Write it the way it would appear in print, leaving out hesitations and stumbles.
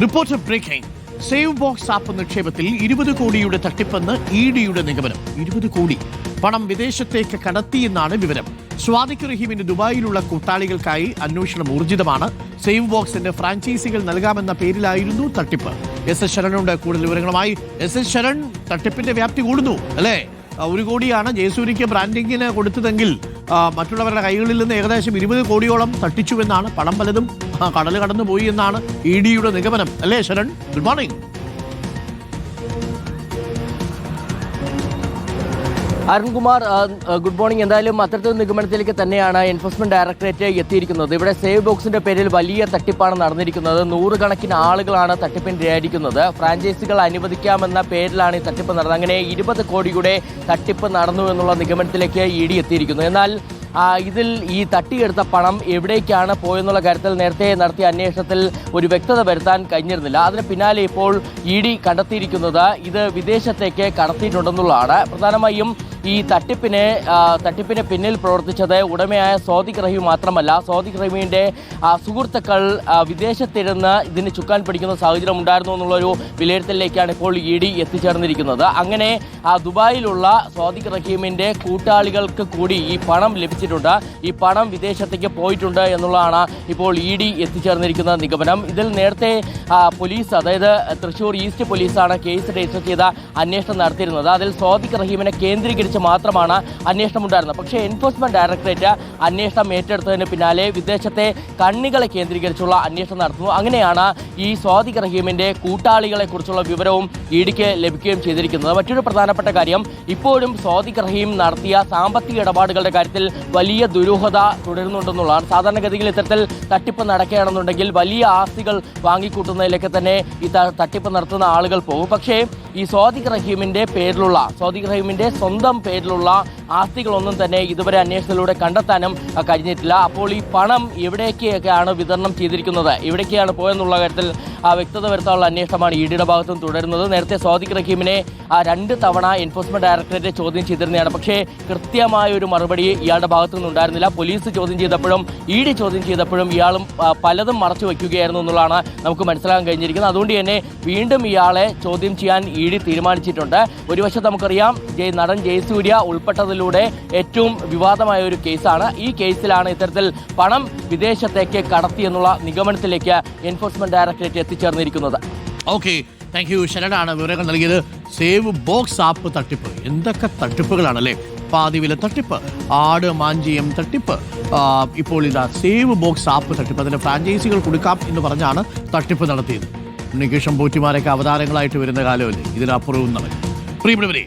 Reporter breaking. Save Box app നിക്ഷേപത്തിൽ 20 കോടിയുടെ തട്ടിപ്പെന്ന് ഇഡിയുടെ നിഗമനം. 20 കോടി പണം വിദേശത്തേക്ക് കടത്തിയെന്നാണ് വിവരം. സ്വാദിഖ് റഹീമിന്റെ ദുബായിലുള്ള കൂട്ടാളികൾക്കായി അന്വേഷണം ഊർജിതമാണ്. സേവ് ബോക്സിന്റെ ഫ്രാഞ്ചൈസികൾ നൽകാമെന്ന പേരിലായിരുന്നു തട്ടിപ്പ്. എസ് ശരണുണ്ട് കൂടുതൽ വിവരങ്ങളുമായി. എസ് ശരൺ, തട്ടിപ്പിന്റെ വ്യാപ്തി കൂടുന്നു അല്ലേ? 1 കോടിയാണ് ജയസൂര്യക്ക് ബ്രാൻഡിങ്ങിന് കൊടുത്തതെങ്കിൽ മറ്റുള്ളവരുടെ കൈകളിൽ നിന്ന് ഏകദേശം 20 കോടിയോളം തട്ടിച്ചുവെന്നാണ്. പണം പലതും കടൽ കടന്നുപോയി എന്നാണ് ഇഡിയുടെ നിഗമനം അല്ലേ Sharan? Good morning. Arunkumar, good morning. എന്തായാലും അത്തരത്തിൽ നിഗമനത്തിലേക്ക് തന്നെയാണ് എൻഫോഴ്സ്മെന്റ് ഡയറക്ടറേറ്റ് എത്തിയിരിക്കുന്നത്. ഇവിടെ സേവ് ബോക്സിന്റെ പേരിൽ വലിയ തട്ടിപ്പാണ് നടന്നിരിക്കുന്നത്. 100 കണക്കിന് ആളുകളാണ് തട്ടിപ്പിനിരയായിരിക്കുന്നത്. ഫ്രാഞ്ചൈസികൾ അനുവദിക്കാമെന്ന പേരിലാണ് ഈ തട്ടിപ്പ് നടന്നത്. അങ്ങനെ 20 കോടിയുടെ തട്ടിപ്പ് നടന്നു എന്നുള്ള നിഗമനത്തിലേക്ക് ഇഡി എത്തിയിരിക്കുന്നു. എന്നാൽ ഇതിൽ ഈ തട്ടിയെടുത്ത പണം എവിടേക്കാണ് പോയെന്നുള്ള കാര്യത്തിൽ നേരത്തെ നടത്തിയ അന്വേഷണത്തിൽ ഒരു വ്യക്തത വരുത്താൻ കഴിഞ്ഞിരുന്നില്ല. അതിന് പിന്നാലെ ഇപ്പോൾ ഇഡി കണ്ടെത്തിയിരിക്കുന്നത് ഇത് വിദേശത്തേക്ക് കടത്തിയിട്ടുണ്ടെന്നുള്ളതാണ്. പ്രധാനമായും ഈ തട്ടിപ്പിന് പിന്നിൽ പ്രവർത്തിച്ചത് ഉടമയായ സ്വാദിഖ് റഹീം മാത്രമല്ല. സ്വാദിഖ് റഹീമിന്റെ സുഹൃത്തുക്കൾ വിദേശത്തിരുന്ന് ഇതിന് ചുക്കാൻ പിടിക്കുന്ന സാഹചര്യം ഉണ്ടായിരുന്നു എന്നുള്ളൊരു വിലയിരുത്തലിലേക്കാണ് ഇപ്പോൾ ഇഡി എത്തിച്ചേർന്നിരിക്കുന്നത്. അങ്ങനെ ദുബായിലുള്ള സ്വാദിഖ് റഹീമിന്റെ കൂട്ടാളികൾക്ക് കൂടി ഈ പണം ലഭിച്ചിട്ടുണ്ട്. ഈ പണം വിദേശത്തേക്ക് പോയിട്ടുണ്ട് എന്നുള്ളതാണ് ഇപ്പോൾ ഇഡി എത്തിച്ചേർന്നിരിക്കുന്ന നിഗമനം. ഇതിൽ നേരത്തെ പോലീസ്, അതായത് തൃശൂർ ഈസ്റ്റ് പോലീസാണ് കേസ് രജിസ്റ്റർ ചെയ്ത അന്വേഷണം നടത്തിയിരുന്നത്. അതിൽ സ്വാദിഖ് റഹീമിനെ കേന്ദ്രീകരിച്ച് മാത്രമാണ് അന്വേഷണം ഉണ്ടായിരുന്നത്. പക്ഷേ എൻഫോഴ്സ്മെന്റ് ഡയറക്ടറേറ്റ് അന്വേഷണം ഏറ്റെടുത്തതിന് പിന്നാലെ വിദേശത്തെ കണ്ണികളെ കേന്ദ്രീകരിച്ചുള്ള അന്വേഷണം നടത്തുന്നു. അങ്ങനെയാണ് ഈ സ്വാദിഖ് റഹീമിന്റെ കൂട്ടാളികളെ കുറിച്ചുള്ള വിവരവും ഇഡിക്ക് ലഭിക്കുകയും ചെയ്തിരിക്കുന്നത്. മറ്റൊരു പ്രധാനപ്പെട്ട കാര്യം, ഇപ്പോഴും സ്വാദിഖ് റഹീം നടത്തിയ സാമ്പത്തിക ഇടപാടുകളുടെ കാര്യത്തിൽ വലിയ ദുരൂഹത തുടരുന്നുണ്ടെന്നുള്ളതാണ്. സാധാരണഗതിയിൽ ഇത്തരത്തിൽ തട്ടിപ്പ് നടക്കുകയാണെന്നുണ്ടെങ്കിൽ വലിയ ആസ്തികൾ വാങ്ങിക്കൂട്ടുന്നതിലേക്ക് തന്നെ ഈ തട്ടിപ്പ് നടത്തുന്ന ആളുകൾ പോകും. പക്ഷേ ഈ സ്വാദിഖ് റഹീമിന്റെ സ്വന്തം പേരിലുള്ള ആസ്തികളൊന്നും തന്നെ ഇതുവരെ അന്വേഷണത്തിലൂടെ കണ്ടെത്താനും കഴിഞ്ഞിട്ടില്ല. അപ്പോൾ ഈ പണം എവിടേക്കൊക്കെയാണ് വിതരണം ചെയ്തിരിക്കുന്നത്, എവിടേക്കാണ് പോയെന്നുള്ള കാര്യത്തിൽ വ്യക്തത വരുത്താനുള്ള അന്വേഷണമാണ് ഇഡിയുടെ ഭാഗത്തും തുടരുന്നത്. നേരത്തെ സ്വാദിഖ് റഹീമിനെ 2 തവണ എൻഫോഴ്സ്മെന്റ് ഡയറക്ടറേറ്റ് ചോദ്യം ചെയ്തിരുന്നതാണ്. പക്ഷേ കൃത്യമായ ഒരു മറുപടി ഇയാളുടെ ഭാഗത്തു നിന്നുണ്ടായിരുന്നില്ല. പോലീസ് ചോദ്യം ചെയ്തപ്പോഴും ഇഡി ചോദ്യം ചെയ്തപ്പോഴും ഇയാളും പലതും മറച്ചു വയ്ക്കുകയായിരുന്നു എന്നുള്ളതാണ് നമുക്ക് മനസ്സിലാക്കാൻ കഴിഞ്ഞിരിക്കുന്നത്. അതുകൊണ്ട് തന്നെ വീണ്ടും ഇയാളെ ചോദ്യം ചെയ്യാൻ ഇഡി തീരുമാനിച്ചിട്ടുണ്ട്. ഒരു വശത്ത് നമുക്കറിയാം നടൻ ജയസൂര്യ ഉൾപ്പെട്ടതിലൂടെ ഏറ്റവും വിവാദമായ ഒരു കേസാണ്. ഈ കേസിലാണ് ഇത്തരത്തിൽ പണം വിദേശത്തേക്ക് കടത്തിയെന്നുള്ള നിഗമനത്തിലേക്ക് എൻഫോഴ്സ്മെന്റ് ഡയറക്ടറേറ്റ് എത്തിച്ചേർന്നിരിക്കുന്നത്. ഓക്കെ, താങ്ക് യു ശരണാണ് വിവരങ്ങൾ നൽകിയത്. സേവ് ബോക്സ് ആപ്പ് തട്ടിപ്പ്, എന്തൊക്കെ തട്ടിപ്പുകളാണല്ലേ? പാതിവില തട്ടിപ്പ്, ആട് മാഞ്ചിയം തട്ടിപ്പ്, ഇപ്പോൾ ഇതാ സേവ് ബോക്സ് ആപ്പ് തട്ടിപ്പ്. അതിന്റെ ഫ്രാഞ്ചൈസികൾ കൊടുക്കാം എന്ന് പറഞ്ഞാണ് തട്ടിപ്പ് നടത്തിയത്. ഉണ്ണികൃഷ്ണൻ പോറ്റിമാരൊക്കെ അവതാരങ്ങളായിട്ട് വരുന്ന കാലമല്ലേ, ഇതിനപ്പുറവും നടക്കും. പ്രിയപ്പെട്ടവരെ,